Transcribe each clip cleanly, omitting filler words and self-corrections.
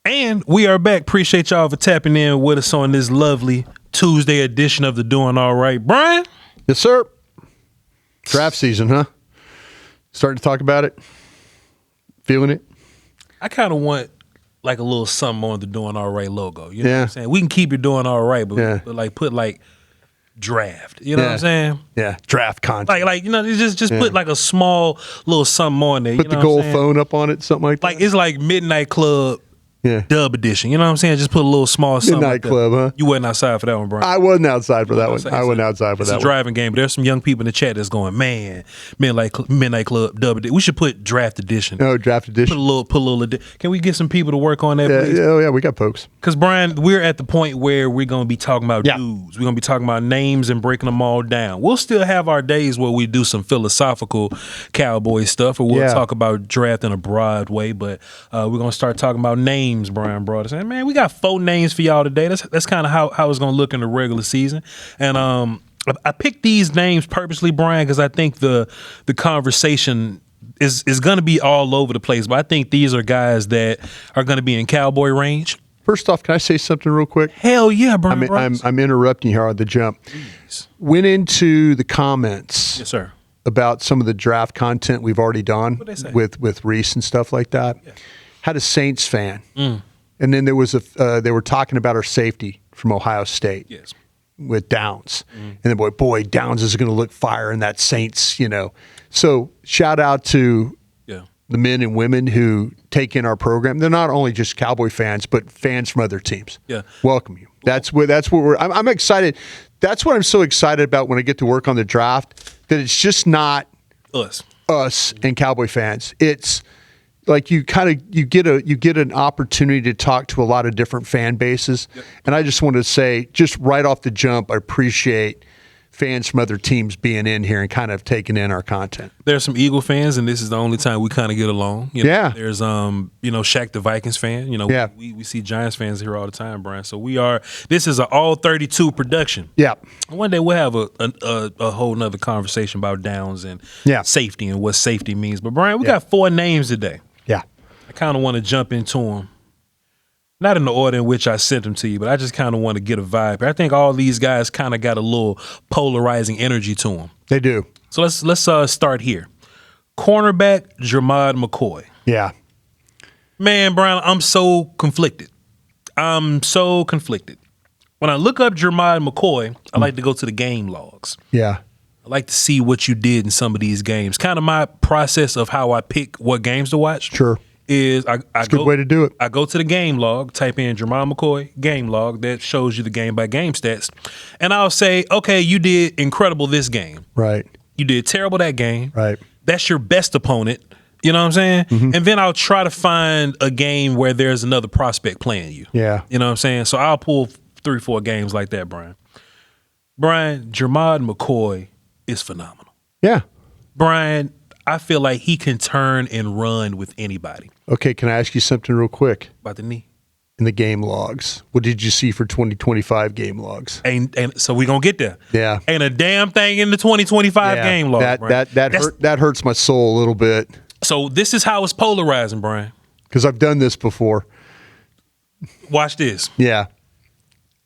And we are back. Appreciate y'all for tapping in with us on this lovely Tuesday edition of the Doing All Right. Bryan? Yes, sir. Draft season, huh? Starting to talk about it? Feeling it? I kind of want like a little something on the Doing All Right logo. You know what I'm saying? We can keep it Doing All Right, but like put like draft. You know what I'm saying? Yeah, draft content. Like just put like a small little something on there. Put the gold phone up on it, something like that. Like it's like Midnight Club. Dub edition. You know what I'm saying? Just put a little small something. Midnight Club, huh? You wasn't outside for that one, Bryan. I wasn't outside for that one. I wasn't outside for that one. It's a driving game, but there's some young people in the chat that's going, man, Midnight Club Dub edition. We should put draft edition. No, draft edition. Put a little. Can we get some people to work on that, please? Yeah, we got folks. Because, Bryan, we're at the point where we're going to be talking about dudes. We're going to be talking about names and breaking them all down. We'll still have our days where we do some philosophical Cowboy stuff, or we'll talk about draft in a broad way, but we're going to start talking about names, Bryan Broaddus. And, man, we got 4 names for y'all today. That's kind of how it's going to look in the regular season. And I picked these names purposely, Bryan, because I think the conversation is going to be all over the place. But I think these are guys that are going to be in Cowboy range. First off, can I say something real quick? Hell yeah, Bryan. I'm interrupting you here on the jump. Please. Went into the comments. Yes, sir. About some of the draft content we've already done with Reese and stuff like that. Yeah. Had a Saints fan. And then there was they were talking about our safety from Ohio State with Downs. And then, boy, Downs is going to look fire in that Saints, So shout out to the men and women who take in our program. They're not only just Cowboy fans, but fans from other teams. Yeah. Welcome you. That's what I'm excited. That's what I'm so excited about when I get to work on the draft, that it's just not us and Cowboy fans. It's like you get an opportunity to talk to a lot of different fan bases. Yep. And I just want to say, just right off the jump, I appreciate fans from other teams being in here and kind of taking in our content. There's some Eagle fans, and this is the only time we kind of get along. There's Shaq the Vikings fan. We see Giants fans here all the time, Bryan. So this is an all 32 production. Yeah. One day we'll have a whole nother conversation about downs and safety and what safety means. But Bryan, we got 4 names today. Yeah. I kind of want to jump into them. Not in the order in which I sent them to you, but I just kind of want to get a vibe. I think all these guys kind of got a little polarizing energy to them. They do. So let's start here. Cornerback Germad McCoy. Yeah. Man, Bryan, I'm so conflicted. When I look up Germad McCoy, I like to go to the game logs. Yeah. I like to see what you did in some of these games. Kind of my process of how I pick what games to watch. Sure. It's a good way to do it. I go to the game log, type in Germad McCoy game log, that shows you the game by game stats, and I'll say, okay, you did incredible this game. Right. You did terrible that game. Right. That's your best opponent. You know what I'm saying? Mm-hmm. And then I'll try to find a game where there's another prospect playing you. Yeah. You know what I'm saying? So I'll pull 3-4 games like that, Bryan. Germad McCoy is phenomenal. Yeah. Bryan, I feel like he can turn and run with anybody. Okay, can I ask you something real quick? About the knee? In the game logs. What did you see for 2025 game logs? And so we're going to get there. Yeah. Ain't a damn thing in the 2025 game log. That hurts my soul a little bit. So this is how it's polarizing, Bryan. Because I've done this before. Watch this. Yeah.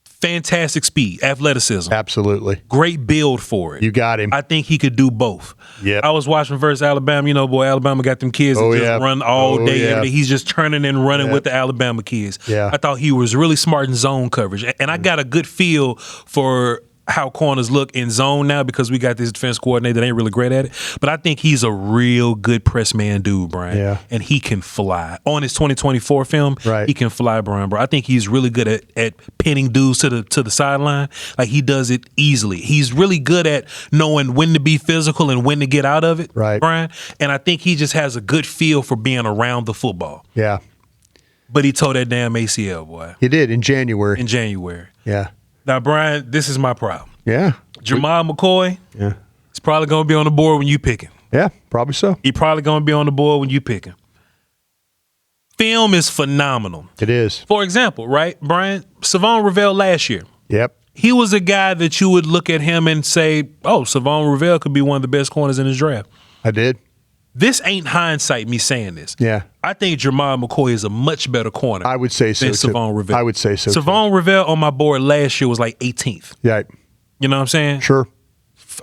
Fantastic speed, athleticism. Absolutely. Great build for it. You got him. I think he could do both. Yeah. I was watching versus Alabama. Alabama got them kids that just run all day, every day. He's just turning and running with the Alabama kids. Yeah. I thought he was really smart in zone coverage. And I got a good feel for how corners look in zone now because we got this defense coordinator that ain't really great at it. But I think he's a real good press man dude, Bryan. Yeah. And he can fly. On his 2024 film, he can fly, Bryan, bro. I think he's really good at pinning dudes to the sideline. Like, he does it easily. He's really good at knowing when to be physical and when to get out of it, Bryan. And I think he just has a good feel for being around the football. Yeah. But he tore that damn ACL, boy. He did in January. Yeah. Now, Bryan, this is my problem. Yeah. Germad McCoy, he's probably going to be on the board when you pick him. Yeah, probably so. He probably going to be on the board when you pick him. Film is phenomenal. It is. For example, right, Bryan, Savon Rivell last year. Yep. He was a guy that you would look at him and say, oh, Savon Rivell could be one of the best corners in his draft. I did. this ain't hindsight me saying this. Yeah. I think Germad McCoy is a much better corner. I would say so than too. Savon Rivell. I would say so. Savon Rivell on my board last year was like 18th. Yeah. You know what I'm saying? Sure.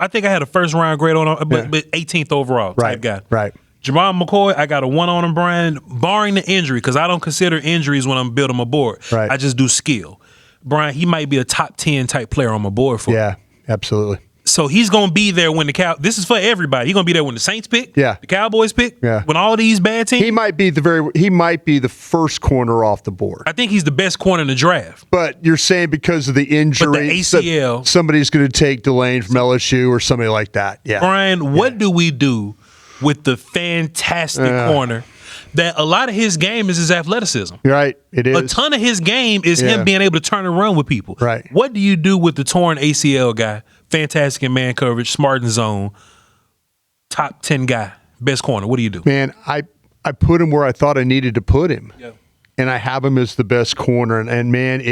I think I had a first round grade on him, but 18th overall type guy. Right. Germad McCoy, I got a 1 on him, Bryan, barring the injury, because I don't consider injuries when I'm building my board. Right. I just do skill. Bryan, he might be a top 10 type player on my board for me. Yeah, absolutely. So he's going to be there when this is for everybody. He's going to be there when the Saints pick, the Cowboys pick, when all these bad teams. He might be the first corner off the board. I think he's the best corner in the draft. But you're saying because of the injury, but the ACL, somebody's going to take Delane from LSU or somebody like that. Yeah. Bryan, what do we do with the fantastic corner that a lot of his game is his athleticism? You're right. It is. A ton of his game is him being able to turn and run with people. Right. What do you do with the torn ACL guy? Fantastic in man coverage, smart in zone, top 10 guy, best corner. What do you do? Man, I put him where I thought I needed to put him. Yeah. And I have him as the best corner. And man,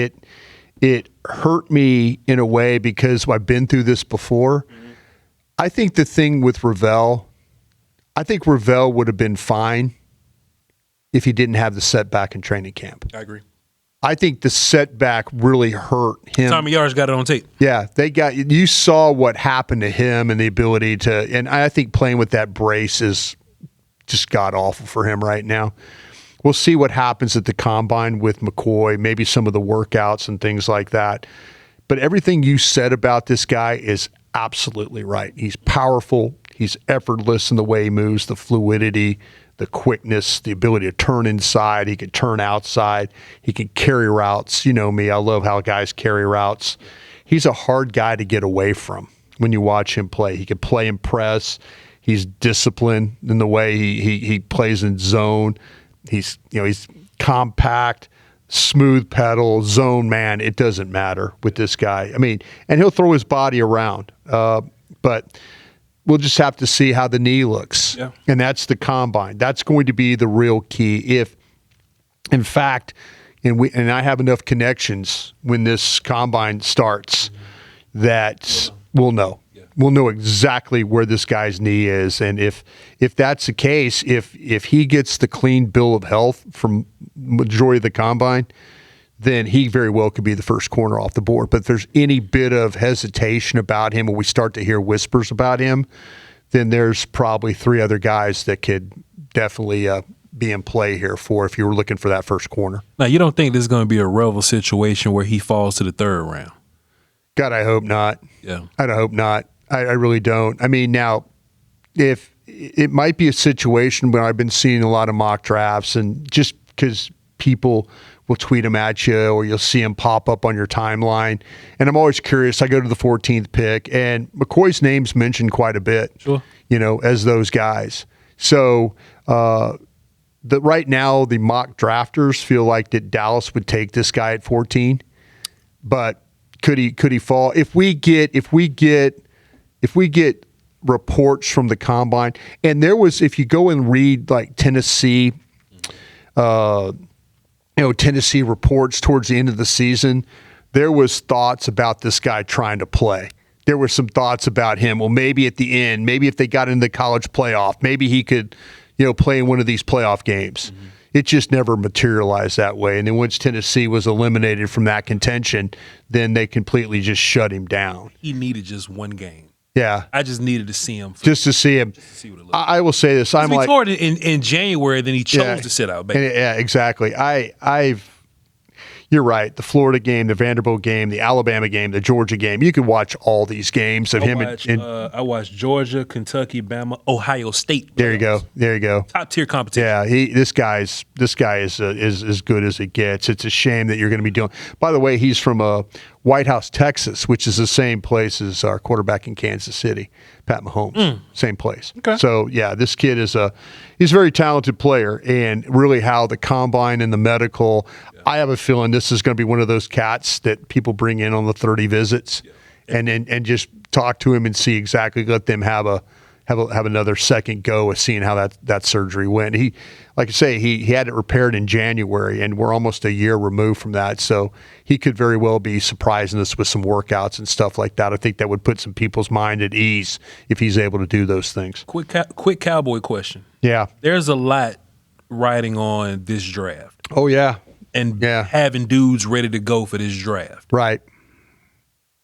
it hurt me in a way because I've been through this before. Mm-hmm. I think the thing with Rivell, I think Rivell would have been fine if he didn't have the setback in training camp. I agree. I think the setback really hurt him. Tommy Yards got it on tape. Yeah, you saw what happened to him and the ability to, and I think playing with that brace is just god awful for him right now. We'll see what happens at the combine with McCoy, maybe some of the workouts and things like that. But everything you said about this guy is absolutely right. He's powerful. He's effortless in the way he moves, the fluidity, the quickness, the ability to turn inside. He can turn outside. He can carry routes. You know me. I love how guys carry routes. He's a hard guy to get away from when you watch him play. He can play in press. He's disciplined in the way he plays in zone. He's compact, smooth pedal, zone man. It doesn't matter with this guy. I mean, and he'll throw his body around. But we'll just have to see how the knee looks. Yeah. And that's the combine. That's going to be the real key. If, in fact, and I have enough connections when this combine starts that we'll know. Yeah. We'll know exactly where this guy's knee is. And if that's the case, if he gets the clean bill of health from majority of the combine, then he very well could be the first corner off the board. But if there's any bit of hesitation about him, or we start to hear whispers about him, then there's probably 3 other guys that could definitely be in play here if you were looking for that first corner. Now, you don't think this is going to be a Revel situation where he falls to the 3rd round? God, I hope not. Yeah. I hope not. I really don't. I mean, now, if it might be a situation where I've been seeing a lot of mock drafts, and just because people will tweet them at you, or you'll see them pop up on your timeline. And I'm always curious. I go to the 14th pick, and McCoy's name's mentioned quite a bit, sure, as those guys. So right now, the mock drafters feel like that Dallas would take this guy at 14. But could he fall? If we get reports from the combine, and there was, if you go and read like Tennessee, Tennessee reports towards the end of the season, there was thoughts about this guy trying to play. There were some thoughts about him. Well, maybe at the end, maybe if they got into the college playoff, maybe he could, play in one of these playoff games. Mm-hmm. It just never materialized that way. And then once Tennessee was eliminated from that contention, then they completely just shut him down. He needed just one game. Yeah. I just needed to see him. Just to see him. Just to see what it looked like. I will say this. I'm like, tore it in January, then he chose to sit out. Baby. Yeah, exactly. You're right. The Florida game, the Vanderbilt game, the Alabama game, the Georgia game. You can watch all these games of him. I watched Georgia, Kentucky, Bama, Ohio State. There you go. Top tier competition. Yeah, this guy is as good as it gets. It's a shame that you're going to be doing. By the way, he's from White House, Texas, which is the same place as our quarterback in Kansas City, Pat Mahomes. Same place. Okay. So yeah, this kid he's a very talented player, and really how the combine and the medical. Yeah. I have a feeling this is going to be one of those cats that people bring in on the 30 visits, and just talk to him and see exactly. Let them have have another second go of seeing how that surgery went. He, like I say, he had it repaired in January, and we're almost a year removed from that. So he could very well be surprising us with some workouts and stuff like that. I think that would put some people's mind at ease if he's able to do those things. Quick Cowboy question. Yeah. There's a lot riding on this draft. Oh, yeah. And having dudes ready to go for this draft. Right.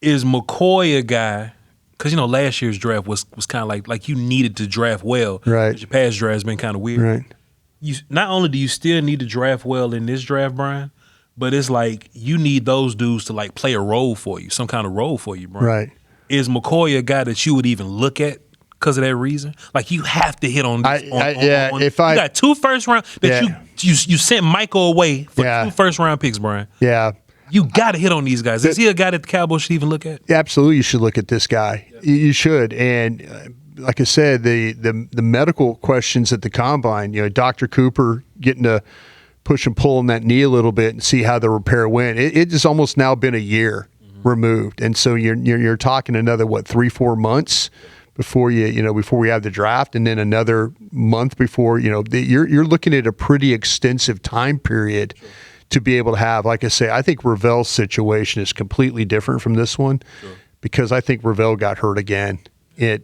Is McCoy a guy? Because, last year's draft was kind of like you needed to draft well. Right. Your past draft has been kind of weird. Right. Not only do you still need to draft well in this draft, Bryan, but it's like you need those dudes to like play a role for you, some kind of role for you, Bryan. Right. Is McCoy a guy that you would even look at because of that reason? Like you have to hit on this. You got 2 first round that you sent Michael away for 2 first round picks, Bryan. Yeah. You got to hit on these guys. Is he a guy that the Cowboys should even look at? Absolutely, you should look at this guy. Yeah. You should. And like I said, the medical questions at the combine, Dr. Cooper getting to push and pull on that knee a little bit and see how the repair went. It has almost now been a year removed. And so you're talking another, 3-4 months before before we have the draft, and then another month before, you're looking at a pretty extensive time period. Sure. To be able to have, like I say, I think Ravel's situation is completely different from this one, because I think Ravel got hurt again in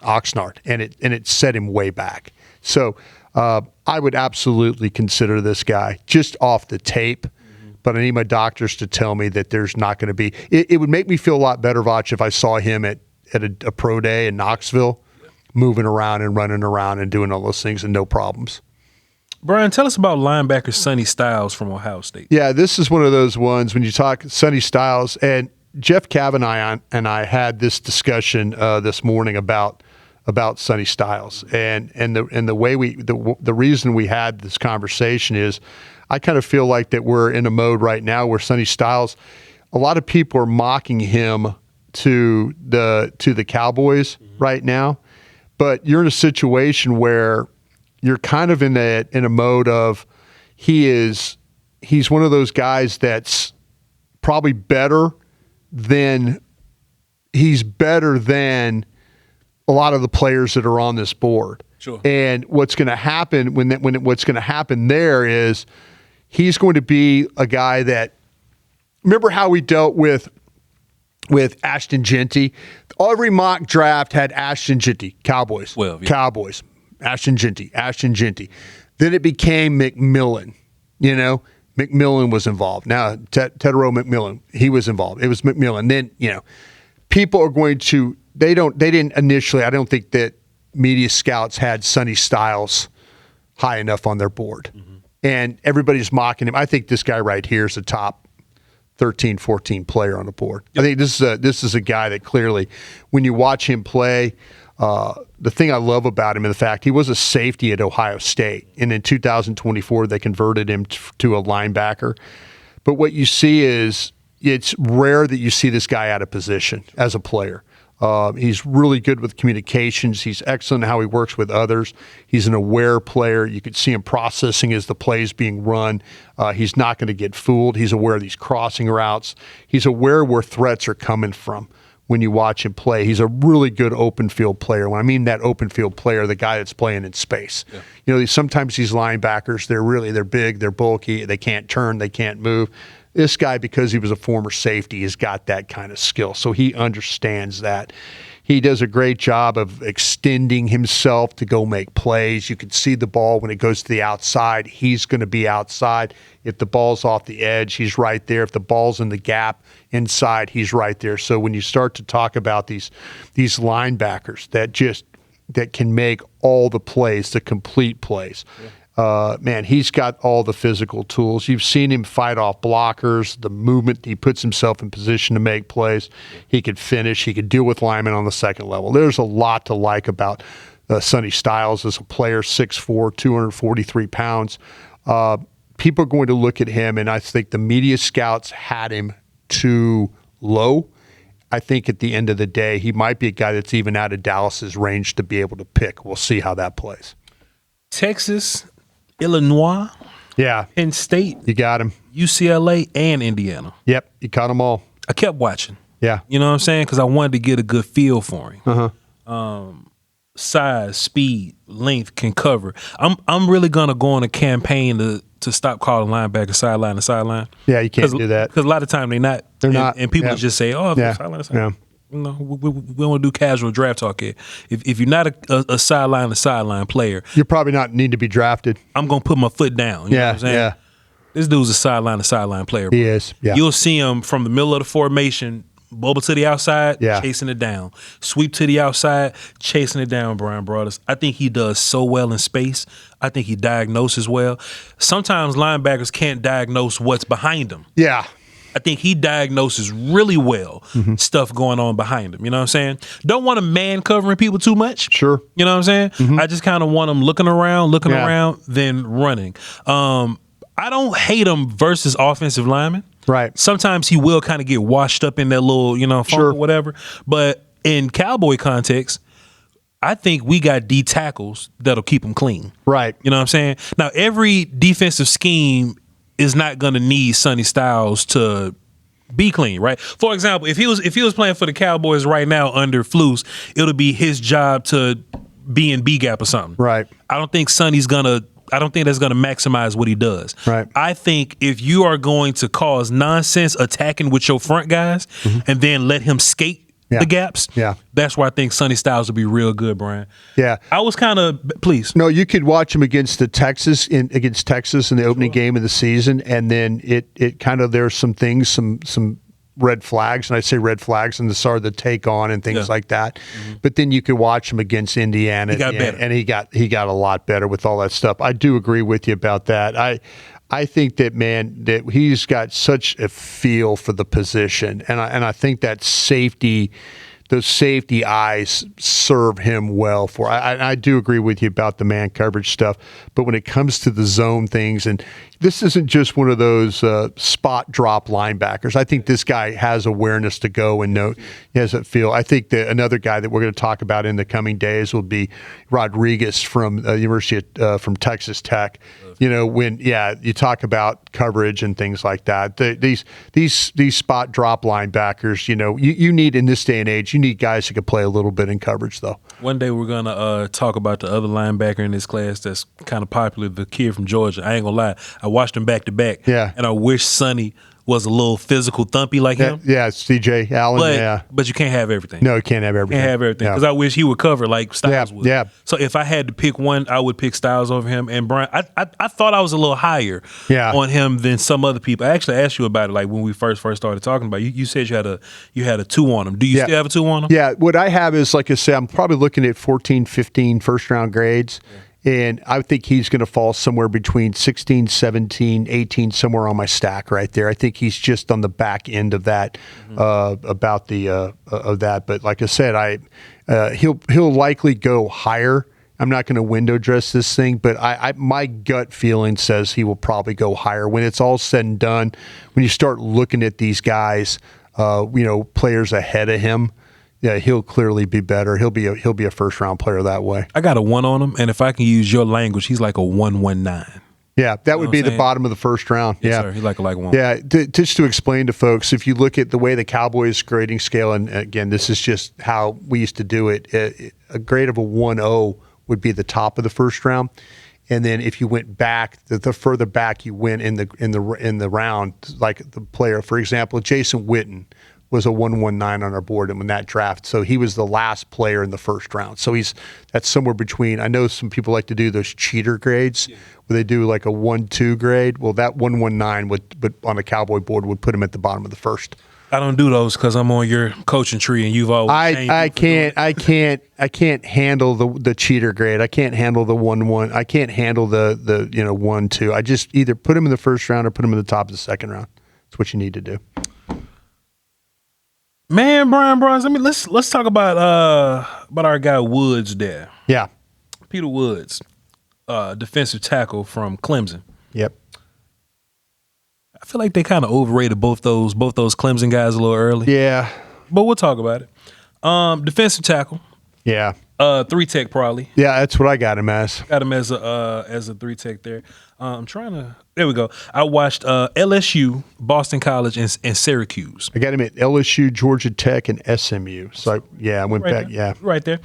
Oxnard, and it set him way back. So I would absolutely consider this guy just off the tape, but I need my doctors to tell me that there's not going to be. It would make me feel a lot better, Voch, if I saw him at a pro day in Knoxville, moving around and running around and doing all those things and no problems. Bryan, tell us about linebacker Sonny Styles from Ohio State. Yeah, this is one of those ones when you talk Sonny Styles, and Jeff Kavanaugh and I had this discussion this morning about Sonny Styles, and the way the reason we had this conversation is I kind of feel like that we're in a mode right now where Sonny Styles, a lot of people are mocking him to the Cowboys right now, but you're in a situation where you're kind of in a mode of he's one of those guys that's probably better than a lot of the players that are on this board. Sure. And what's going to happen what's going to happen there is he's going to be a guy that, remember how we dealt with Ashton Jeanty? Every mock draft had Ashton Jeanty, Cowboys, Cowboys. Ashton Jeanty. Then it became McMillan. McMillan was involved. Now, Tedero McMillan, he was involved. It was McMillan. Then, people are going to, they didn't initially, I don't think that media scouts had Sonny Styles high enough on their board. And everybody's mocking him. I think this guy right here is a top 13, 14 player on the board. Yep. I think this is a guy that clearly, when you watch him play, the thing I love about him is the fact he was a safety at Ohio State, and in 2024 they converted him to a linebacker. But what you see is it's rare that you see this guy out of position as a player. He's really good with communications. He's excellent in how he works with others. He's an aware player. You could see him processing as the play's being run. He's not going to get fooled. He's aware of these crossing routes. He's aware where threats are coming from. When you watch him play, he's a really good open field player. When I mean that open field player, the guy that's playing in space. Yeah. Sometimes these linebackers, they're big, they're bulky, they can't turn, they can't move. This guy, because he was a former safety, has got that kind of skill. So he understands that. He does a great job of extending himself to go make plays. You can see the ball when it goes to the outside. He's going to be outside. If the ball's off the edge, he's right there. If the ball's in the gap inside, he's right there. So when you start to talk about these linebackers that can make all the plays, the complete plays, man, he's got all the physical tools. You've seen him fight off blockers, the movement. He puts himself in position to make plays. He could finish. He could deal with linemen on the second level. There's a lot to like about Sonny Styles as a player, 6'4", 243 pounds. People are going to look at him, and I think the media scouts had him too low. I think at the end of the day, he might be a guy that's even out of Dallas's range to be able to pick. We'll see how that plays. Texas, Illinois, Penn State. You got him. UCLA and Indiana. Yep, you caught them all. I kept watching. Yeah. You know what I'm saying? Because I wanted to get a good feel for him. size, speed, length can cover. I'm really gonna go on a campaign to stop calling linebacker sideline to sideline. Yeah, you can't do that because a lot of time they're not. And people just say, "Oh, sideline to sideline." No, we don't want to do casual draft talk here. If you're not a sideline to sideline player, you're probably not need to be drafted. I'm gonna put my foot down. You know what I'm saying? Yeah. This dude's a sideline to sideline player. Bro. He is. Yeah. You'll see him from the middle of the formation. Bubble to the outside, chasing it down. Sweep to the outside, chasing it down, Bryan Broaddus. I think he does so well in space. I think he diagnoses well. Sometimes linebackers can't diagnose what's behind them. Yeah. I think he diagnoses really well stuff going on behind him. You know what I'm saying? Don't want a man covering people too much. Sure. You know what I'm saying? I just kind of want him looking around, then running. I don't hate him versus offensive linemen. Right. Sometimes he will kind of get washed up in that little, funk or whatever. But in Cowboy context, I think we got D tackles that'll keep him clean. Right. You know what I'm saying? Now, every defensive scheme is not going to need Sonny Styles to be clean, right? For example, if he was playing for the Cowboys right now under Flus, it'll be his job to be in B gap or something. Right. I don't think that's going to maximize what he does. Right. I think if you are going to cause nonsense attacking with your front guys and then let him skate the gaps, that's where I think Sonny Styles will be real good, Bryan. Yeah. I was kind of, please. No, you could watch him against Texas in the opening game of the season, and then it kind of, there's some things, some red flags, and I say red flags, and the sort of the take on and things like that. But then you could watch him against Indiana, he got better. And he got a lot better with all that stuff. I do agree with you about that. I think that, man, that he's got such a feel for the position, and I think that those safety eyes serve him well for. I do agree with you about the man coverage stuff, but when it comes to the zone things, and this isn't just one of those spot drop linebackers. I think this guy has awareness to go and know, he has a feel. I think that another guy that we're going to talk about in the coming days will be Rodriguez from from Texas Tech. When you talk about coverage and things like that, these spot drop linebackers, you need, in this day and age, you need guys who can play a little bit in coverage, though. One day we're gonna talk about the other linebacker in this class that's kind of popular, the kid from Georgia. I ain't gonna lie, I watched him back to back. Yeah, and I wish Sonny was a little physical thumpy like him. Yeah, CJ Allen. But you can't have everything. No, you can't have everything. Can't have everything, because I wish he would cover like Styles would. Yeah. So if I had to pick one, I would pick Styles over him. And Bryan, I thought I was a little higher on him than some other people. I actually asked you about it, like when we first started talking about it. You said you had a 2 on him. Do you still have a 2 on him? Yeah. What I have is, like I said, I'm probably looking at 14, 15 first round grades. Yeah. And I think he's going to fall somewhere between 16, 17, 18, somewhere on my stack right there. I think he's just on the back end of that, of that. But like I said, he'll likely go higher. I'm not going to window dress this thing, but my gut feeling says he will probably go higher. When it's all said and done, when you start looking at these guys, players ahead of him, yeah, he'll clearly be better. He'll be a first round player that way. I got a 1 on him, and if I can use your language, he's like a 119. Yeah, that would be the bottom of the first round. Yes, sir. He's like 1. Yeah, just to explain to folks, if you look at the way the Cowboys grading scale, and again, this is just how we used to do it. A grade of a 1-0 would be the top of the first round, and then if you went back, the further back you went in the round, like the player, for example, Jason Witten was a 119 on our board in that draft. So he was the last player in the first round. So that's somewhere between, I know some people like to do those cheater grades where they do like a 1-2 grade. Well, that 119 would on a Cowboy board would put him at the bottom of the first. I don't do those because I'm on your coaching tree, and you've always. I can't handle the cheater grade. I can't handle the 1-1. I can't handle the 1-2. I just either put him in the first round or put him in the top of the second round. That's what you need to do. Man, Bryan Broaddus, let's talk about our guy Woods there. Yeah, Peter Woods, defensive tackle from Clemson. Yep. I feel like they kind of overrated both those Clemson guys a little early. Yeah, but we'll talk about it. Defensive tackle. Yeah. 3 tech probably. Yeah, that's what I got him as. Got him as a 3 tech there. I'm trying to. There we go. I watched LSU, Boston College, and Syracuse. I got him at LSU, Georgia Tech, and SMU. So I went right back. There. Yeah, right there.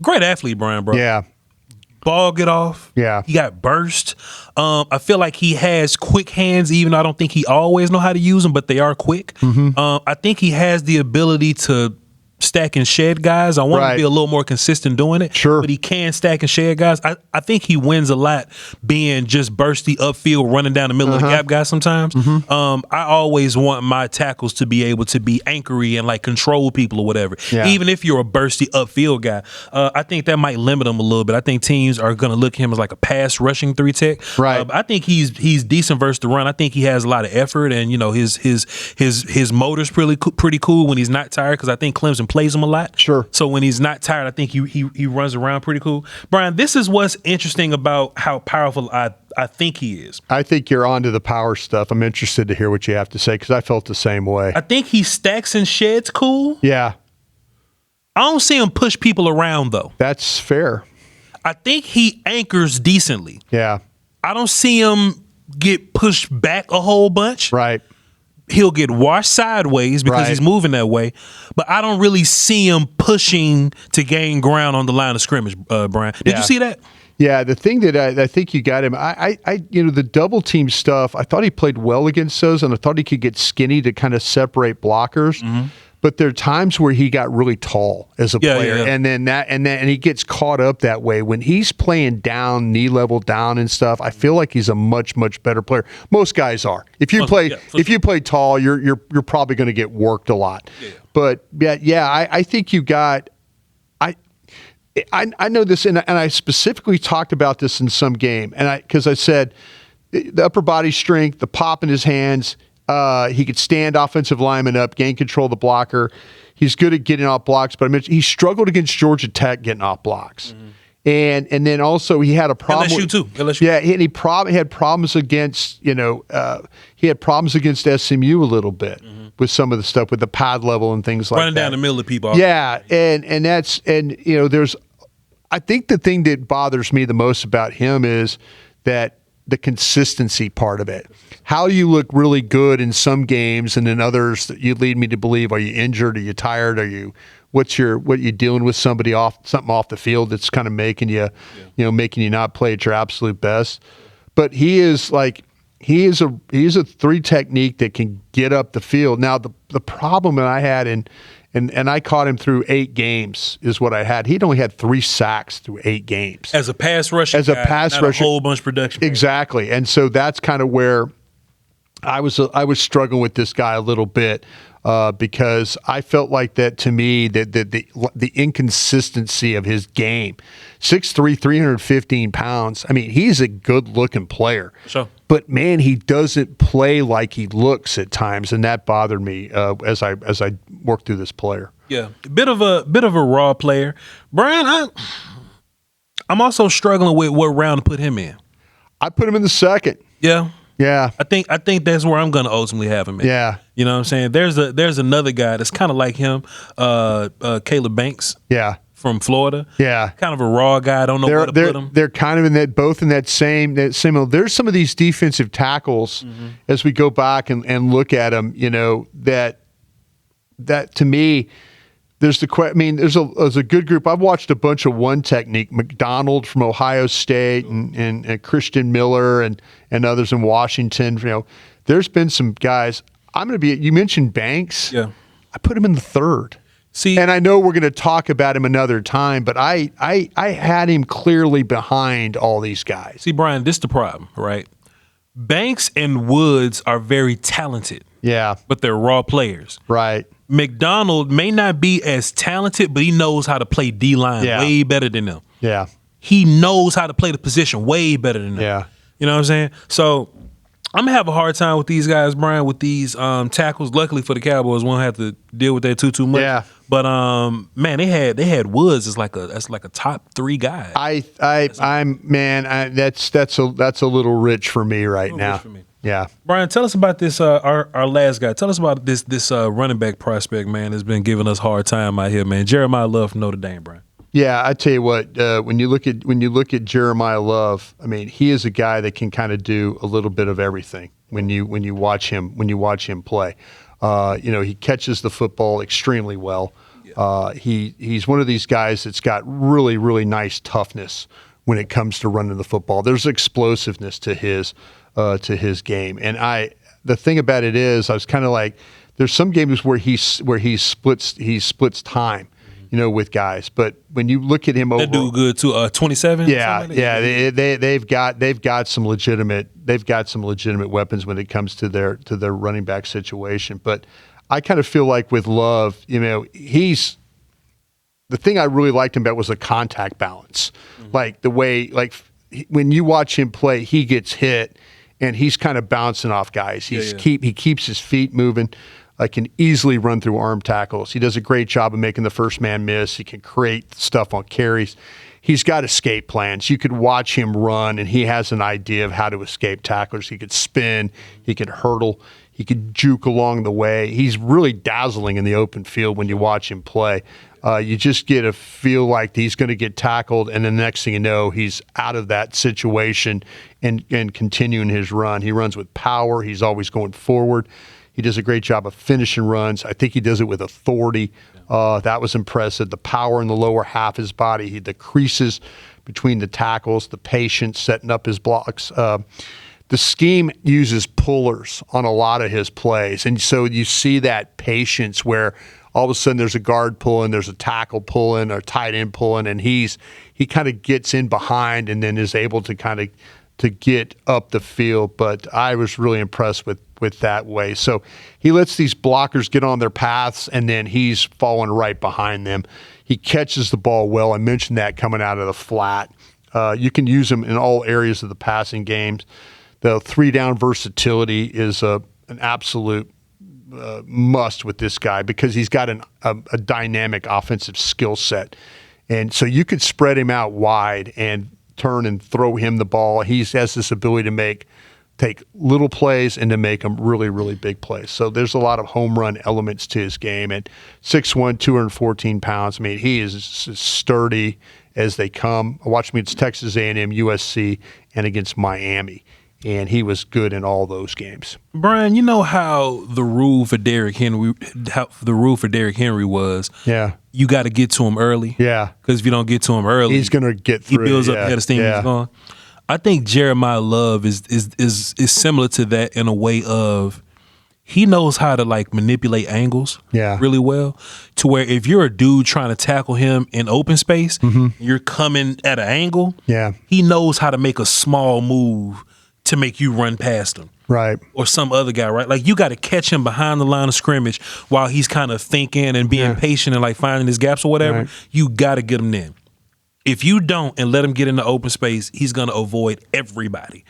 Great athlete, Bryan Broaddus. Yeah. Ball get off. Yeah. He got burst. I feel like he has quick hands, even though I don't think he always know how to use them, but they are quick. I think he has the ability to stack and shed guys. I want him to be a little more consistent doing it. Sure. But he can stack and shed guys. I think he wins a lot being just bursty upfield, running down the middle of the gap guy sometimes. I always want my tackles to be able to be anchory and like control people or whatever. Yeah. Even if you're a bursty upfield guy. I think that might limit him a little bit. I think teams are going to look at him as like a pass rushing 3 tech. Right. I think he's decent versus the run. I think he has a lot of effort, and his motor's pretty cool when he's not tired, because I think Clemson plays him a lot. Sure. So when he's not tired, I think he runs around pretty cool. Bryan, this is what's interesting about how powerful I think he is. I think you're onto the power stuff. I'm interested to hear what you have to say, because I felt the same way. I think he stacks and sheds cool. Yeah. I don't see him push people around, though. That's fair. I think he anchors decently. Yeah. I don't see him get pushed back a whole bunch. Right. He'll get washed sideways because he's moving that way, but I don't really see him pushing to gain ground on the line of scrimmage, Bryan. Did you see that? Yeah, the thing that I think you got him, the double team stuff, I thought he played well against those, and I thought he could get skinny to kind of separate blockers. But there are times where he got really tall as a player, and then he gets caught up that way. When he's playing down, knee level down and stuff, I feel like he's a much better player. Most guys are. If you play tall, you're probably going to get worked a lot. Yeah. But I think you got. I know this, and I specifically talked about this in some game, and because I said the upper body strength, the pop in his hands. He could stand offensive linemen up, gain control of the blocker. He's good at getting off blocks, but I mentioned he struged against Georgia Tech getting off blocks. And then also he had a problem. LSU too. LSU. Yeah, and he had problems against he had problems against SMU a little bit with some of the stuff with the pad level and things like that. Running down the middle of people. Yeah, and that's there's. I think the thing that bothers me the most about him is that the consistency part of it. How do you look really good in some games, and in others that you lead me to believe, are you injured? Are you tired? What you dealing with something off the field that's kind of making you not play at your absolute best? But he is a 3 technique that can get up the field. Now the problem that I had and I caught him through 8 games is what I had. He'd only had 3 sacks through 8 games. As a pass rusher. As a pass rusher. A whole bunch of production. Exactly. And so that's kind of where I was struggling with this guy a little bit because I felt like that, to me, the inconsistency of his game. 6'3", 315 pounds. I mean, he's a good-looking player. Sure. But man, he doesn't play like he looks at times, and that bothered me as I worked through this player. Yeah, bit of a raw player, Bryan. I'm also struggling with what round to put him in. I put him in the 2nd. Yeah. Yeah. I think that's where I'm going to ultimately have him in. Yeah. You know what I'm saying? There's another guy that's kind of like him, Caleb Banks. Yeah. From Florida. Yeah. Kind of a raw guy. I don't know where to put him. They're kind of in that same. There's some of these defensive tackles as we go back and look at them, that to me, there's a good group. I've watched a bunch of 1 technique, McDonald from Ohio State and Christian Miller and others in Washington. There's been some guys. You mentioned Banks. Yeah. I put him in the 3rd. See, and I know we're going to talk about him another time, but I had him clearly behind all these guys. See, Bryan, this is the problem, right? Banks and Woods are very talented. Yeah. But they're raw players. Right. McDonald may not be as talented, but he knows how to play D-line way better than them. Yeah. He knows how to play the position way better than them. Yeah. You know what I'm saying? So I'm going to have a hard time with these guys, Bryan, with these tackles. Luckily for the Cowboys, won't have to deal with that too much. Yeah. But man, they had Woods as like a top 3 guy. That's a little rich for me right now. Rich for me. Yeah. Bryan, tell us about this our last guy. Tell us about this running back prospect, man, that's been giving us hard time out here, man. Germad Love from Notre Dame, Bryan. Yeah, I tell you what. When you look at Jeremiah Love, I mean, he is a guy that can kind of do a little bit of everything. When you watch him play, he catches the football extremely well. He's one of these guys that's got really, really nice toughness when it comes to running the football. There's explosiveness to his game, and the thing about it is, I was kind of like, there's some games where he splits time, with guys. But when you look at him over, that dude good too. 27. Yeah. They've got some legitimate weapons when it comes to their running back situation. But I kind of feel like with Love, the thing I really liked him about was the contact balance, like the way, like when you watch him play, he gets hit and he's kind of bouncing off guys. He keeps his feet moving. Can easily run through arm tackles. He does a great job of making the first man miss. He can create stuff on carries. He's got escape plans. You could watch him run, and he has an idea of how to escape tacklers. He could spin. He could hurdle. He could juke along the way. He's really dazzling in the open field when you watch him play. You just get a feel like he's going to get tackled, and the next thing you know, he's out of that situation and continuing his run. He runs with power. He's always going forward. He does a great job of finishing runs. I think he does it with authority. That was impressive. The power in the lower half of his body, the creases between the tackles, the patience setting up his blocks. The scheme uses pullers on a lot of his plays. And so you see that patience where all of a sudden there's a guard pulling, there's a tackle pulling, or tight end pulling, and he kind of gets in behind and then is able to kind of to get up the field. But I was really impressed with that way. So he lets these blockers get on their paths, and then he's falling right behind them. He catches the ball well. I mentioned that coming out of the flat. You can use him in all areas of the passing games. The 3-down versatility is an absolute must with this guy because he's got a dynamic offensive skill set. And so you could spread him out wide and turn and throw him the ball. He has this ability to take little plays and to make them really, really big plays. So there's a lot of home run elements to his game. At 6'1", 214 pounds, I mean, he is as sturdy as they come. I watched him against Texas A&M, USC, and against Miami, and he was good in all those games. Bryan, you know how the rule for Derrick Henry was? Yeah. You got to get to him early. Yeah. Because if you don't get to him early, he's going to get through. He builds up ahead of steam. He's gone. I think Jeremiah Love is similar to that in a way of he knows how to manipulate angles really well to where if you're a dude trying to tackle him in open space, you're coming at an angle. Yeah. He knows how to make a small move to make you run past him. Right. Or some other guy, right? Like you got to catch him behind the line of scrimmage while he's kind of thinking and being patient and finding his gaps or whatever. Right. You got to get him in. If you don't and let him get in the open space, he's going to avoid everybody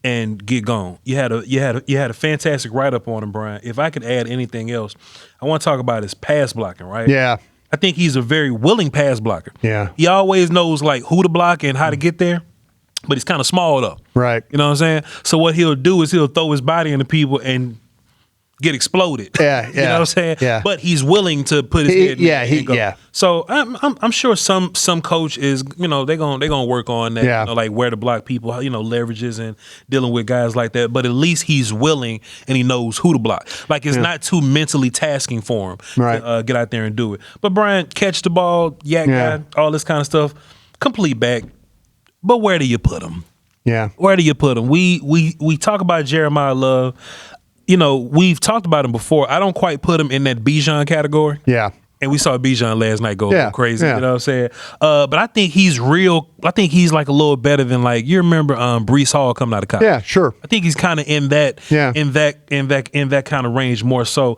and get gone. You had a fantastic write up on him, Bryan. If I could add anything else, I want to talk about his pass blocking. Right? Yeah. I think he's a very willing pass blocker. Yeah. He always knows who to block and how to get there, but he's kind of small though. Right. You know what I'm saying? So what he'll do is he'll throw his body into people and get exploded. Yeah, you know what I'm saying? Yeah. But he's willing to put his head in. Yeah. So I'm sure some coach is, they're gonna work on that, Yeah. where to block people, leverages and dealing with guys like that. But at least he's willing and he knows who to block. It's not too mentally tasking for him to get out there and do it. But Bryan, catch the ball, guy, all this kind of stuff, complete back. But where do you put him? Yeah. Where do you put him? We talk about Jeremiah Love. We've talked about him before. I don't quite put him in that Bijan category. Yeah. And we saw Bijan last night go crazy. Yeah. You know what I'm saying? But I think he's real. I think he's a little better than you remember Breece Hall coming out of college. Yeah, sure. I think he's kind of in that kind of range more so.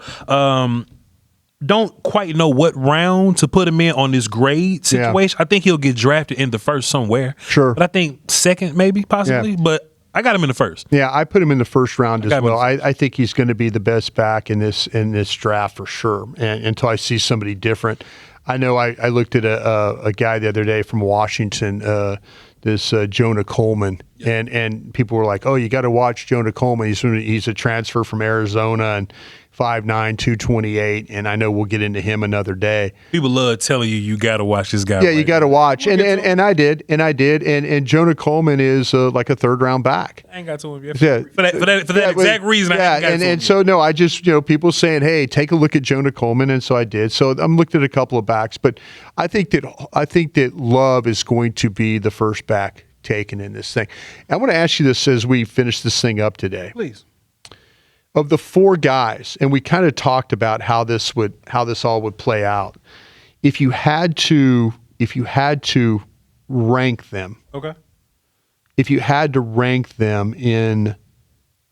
Don't quite know what round to put him in on this grade situation. I think he'll get drafted in the first somewhere. Sure. But I think second, maybe, possibly. Yeah. But I got him in the first. Yeah, I put him in the first round as well. I think he's going to be the best back in this draft for sure. And until I see somebody different, I know I looked at a guy the other day from Washington, this Jonah Coleman, and people were like, "Oh, you got to watch Jonah Coleman. He's a transfer from Arizona and 5'9", 228, and I know we'll get into him another day. People love telling you got to watch this guy. Yeah, you got to watch, and I did, and Jonah Coleman is like a 3rd-round back. I ain't got to him yet. Yeah. For that exact reason. Yeah, and so no, I just people saying, hey, take a look at Jonah Coleman, and so I did. So I'm looked at a couple of backs, but I think that Love is going to be the first back taken in this thing. I want to ask you this as we finish this thing up today. Please. Of the 4 guys, and we kind of talked about how this all would play out. If you had to rank them. Okay. If you had to rank them in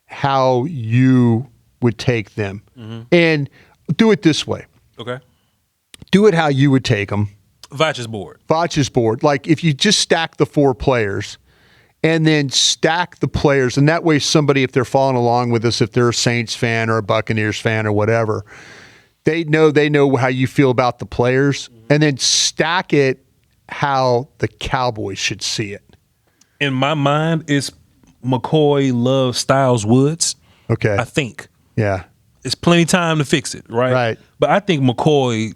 how you would take them, and do it this way. Okay. Do it how you would take them. Voch's board. Voch's board. Like if you just stack the 4 players and then stack the players, and that way somebody, if they're following along with us, if they're a Saints fan or a Buccaneers fan or whatever, they know how you feel about the players, and then stack it how the Cowboys should see it. In my mind, it's McCoy, Love, Styles, Woods. Okay. I think. Yeah. It's plenty time to fix it, right? Right. But I think McCoy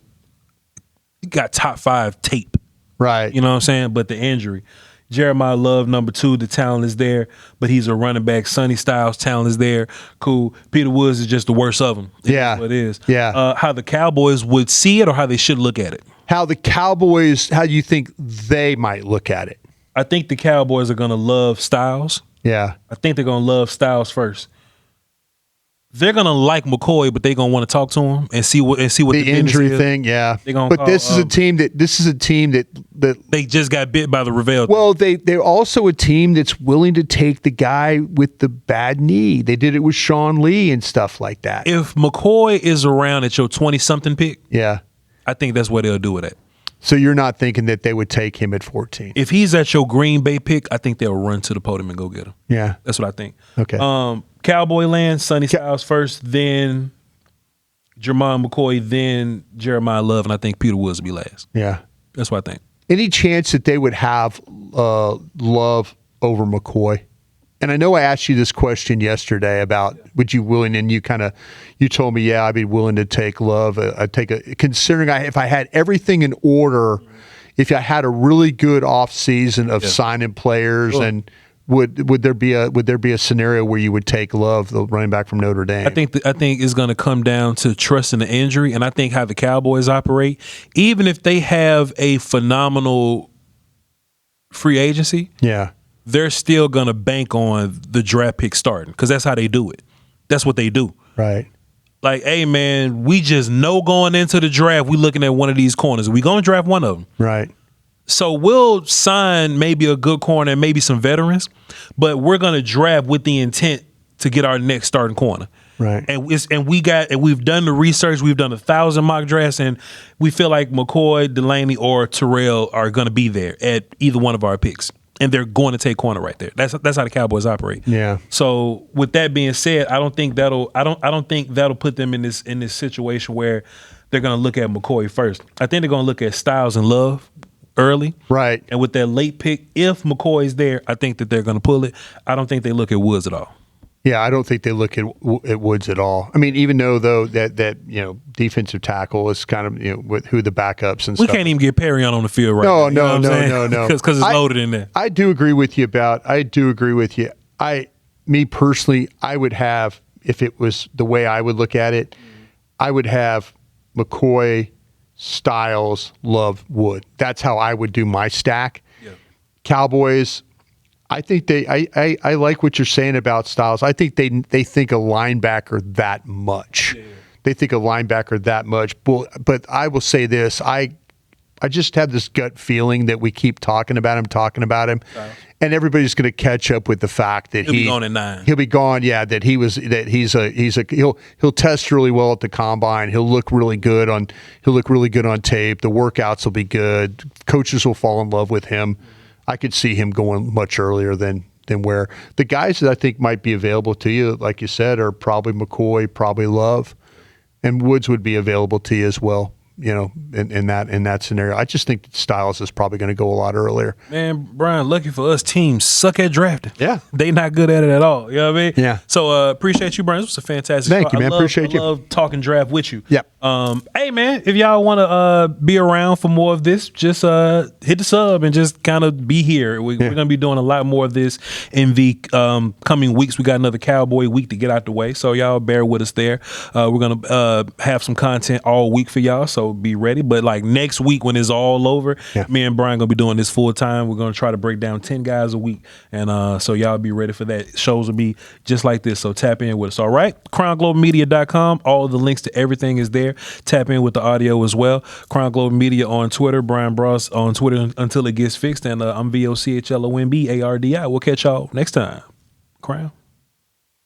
got top 5 tape. Right. You know what I'm saying? But the injury. Germad Love, number 2, the talent is there, but he's a running back. Sonny Styles, talent is there. Cool. Peter Woods is just the worst of them. Yeah. What it is. Yeah. How the Cowboys would see it or how they should look at it? How the Cowboys, how do you think they might look at it? I think the Cowboys are going to love Styles. Yeah. I think they're going to love Styles first. They're gonna like McCoy, but they're gonna want to talk to him and see what the injury thing. Yeah, but this is a team that they just got bit by the Ravel. Well, they're also a team that's willing to take the guy with the bad knee. They did it with Sean Lee and stuff like that. If McCoy is around at your 20-something pick, yeah, I think that's what they'll do with it. So you're not thinking that they would take him at 14? If he's at your Green Bay pick, I think they'll run to the podium and go get him. Yeah, that's what I think. Okay. Cowboy land, Sonny Styles first, then Germad McCoy, then Jeremiah Love, and I think Peter Woods will be last. Yeah, that's what I think. Any chance that they would have Love over McCoy? And I know I asked you this question yesterday about would you willing, and you told me, yeah, I'd be willing to take Love. I'd take considering if I had everything in order, if I had a really good off season of signing players, and would there be a scenario where you would take Love, the running back from Notre Dame? I think it's going to come down to trusting the injury, and I think how the Cowboys operate, even if they have a phenomenal free agency, they're still going to bank on the draft pick starting because that's how they do it. That's what they do. Right. Like, hey, man, we just know going into the draft, we looking at one of these corners. We're going to draft one of them. Right. So we'll sign maybe a good corner and maybe some veterans, but we're going to draft with the intent to get our next starting corner. Right. And we've done the research. We've done 1,000 mock drafts, and we feel like McCoy, Delaney, or Terrell are going to be there at either one of our picks. And they're going to take corner right there. That's how the Cowboys operate. Yeah. So with that being said, I don't think that'll put them in this situation where they're going to look at McCoy first. I think they're going to look at Styles and Love early. Right. And with that late pick, if McCoy's there, I think that they're going to pull it. I don't think they look at Woods at all. Yeah, I don't think they look at Woods at all. I mean, even though that defensive tackle is kind of with who the backups and stuff. We can't even get Perry on the field right now. No. Because it's loaded in there. I do agree with you. Me personally, I would have, if it was the way I would look at it, I would have McCoy, Styles, Love, Wood. That's how I would do my stack. Yeah. Cowboys, I think I like what you're saying about Styles. I think they think a linebacker that much. Yeah. They think a linebacker that much. But I will say this, I just have this gut feeling that we keep talking about him, and everybody's going to catch up with the fact that he'll be gone at 9. He'll be gone. Yeah, he'll test really well at the combine. He'll look really good on tape. The workouts will be good. Coaches will fall in love with him. I could see him going much earlier than where the guys that I think might be available to you, like you said, are probably McCoy, probably Love, and Woods would be available to you as well. in that scenario. I just think Styles is probably going to go a lot earlier. Man, Brian, lucky for us, teams suck at drafting. Yeah. They not good at it at all. You know what I mean? Yeah. So appreciate you, Brian. This was a fantastic Thank you, man. Appreciate you. I love talking draft with you. Yep. Hey, man, if y'all want to be around for more of this, just hit the sub and just kind of be here. We're going to be doing a lot more of this in the coming weeks. We got another Cowboy week to get out the way, so y'all bear with us there. We're going to have some content all week for y'all, so be ready. But like next week when it's all over, me and Brian going to be doing this full time. We're going to try to break down 10 guys a week, and so y'all be ready for that. Shows will be just like this, so tap in with us. All right, crownglobalmedia.com. All the links to everything is there. Tap in with the audio as well. Crown Global Media on Twitter. Bryan Broaddus on Twitter until it gets fixed. And I'm VOCHLOMBARDI. We'll catch y'all next time. Crown.